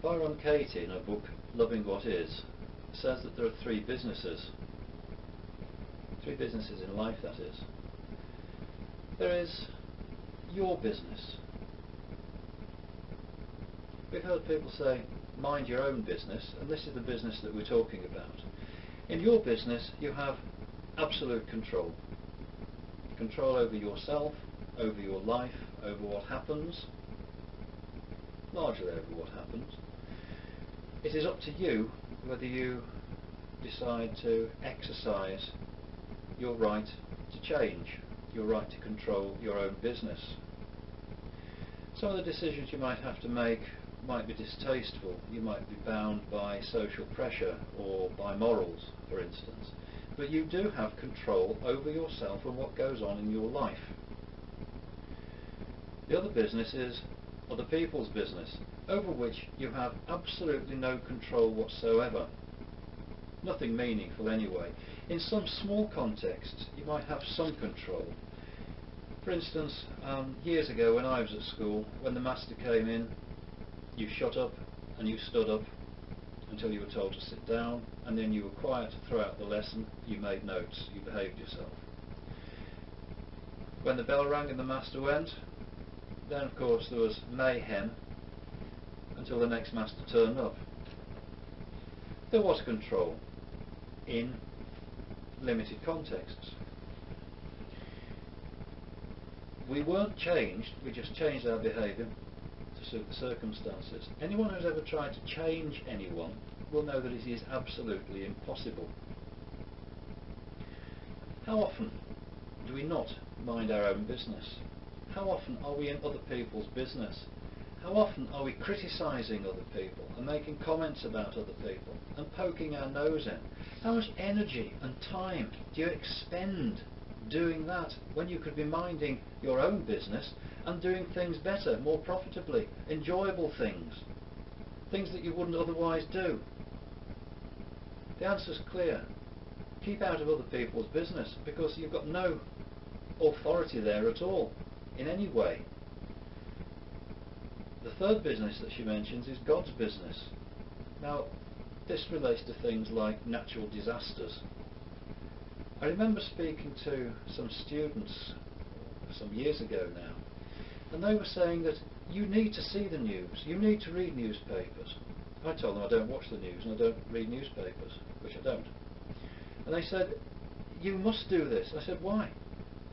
Byron Katie, in her book Loving What Is, says that there are three businesses in life, that is. There is your business. We've heard people say, mind your own business, and this is the business that we're talking about. In your business you have absolute control. Control over yourself, over your life, over what happens, largely over what happens. It is up to you whether you decide to exercise your right to change, your right to control your own business. Some of the decisions you might have to make might be distasteful. You might be bound by social pressure or by morals, for instance. But you do have control over yourself and what goes on in your life. The other business is other people's business, over which you have absolutely no control whatsoever. Nothing meaningful anyway. In some small contexts you might have some control. For instance, years ago when I was at school, when the master came in, you shut up and you stood up until you were told to sit down, and then you were quiet throughout the lesson, you made notes, you behaved yourself. When the bell rang and the master went, then of course there was mayhem until the next master turned up. There was control in limited contexts. We weren't changed, we just changed our behaviour to suit the circumstances. Anyone who's ever tried to change anyone will know that it is absolutely impossible. How often do we not mind our own business? How often are we in other people's business? How often are we criticising other people and making comments about other people and poking our nose in? How much energy and time do you expend doing that when you could be minding your own business and doing things better, more profitably, enjoyable things, things that you wouldn't otherwise do? The answer's clear. Keep out of other people's business, because you've got no authority there at all, in any way. The third business that she mentions is God's business. Now, this relates to things like natural disasters. I remember speaking to some students some years ago now, and they were saying that you need to see the news, you need to read newspapers. I told them I don't watch the news and I don't read newspapers, which I don't. And they said, you must do this. I said, why?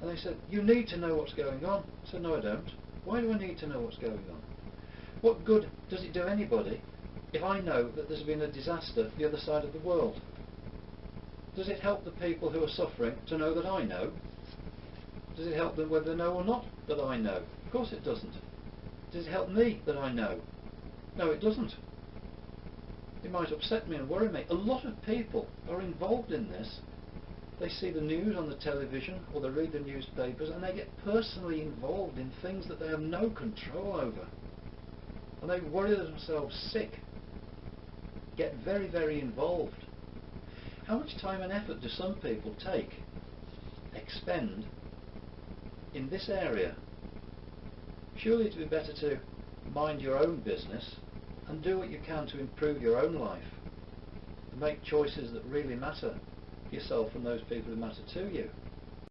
And they said, you need to know what's going on. I said, no I don't. Why do I need to know what's going on? What good does it do anybody if I know that there's been a disaster the other side of the world? Does it help the people who are suffering to know that I know? Does it help them whether they know or not that I know? Of course it doesn't. Does it help me that I know? No, it doesn't. It might upset me and worry me. A lot of people are involved in this. They see the news on the television or they read the newspapers and they get personally involved in things that they have no control over. And they worry themselves sick, get very, very involved. How much time and effort do some people expend in this area? Surely it would be better to mind your own business and do what you can to improve your own life, and make choices that really matter for yourself and those people who matter to you.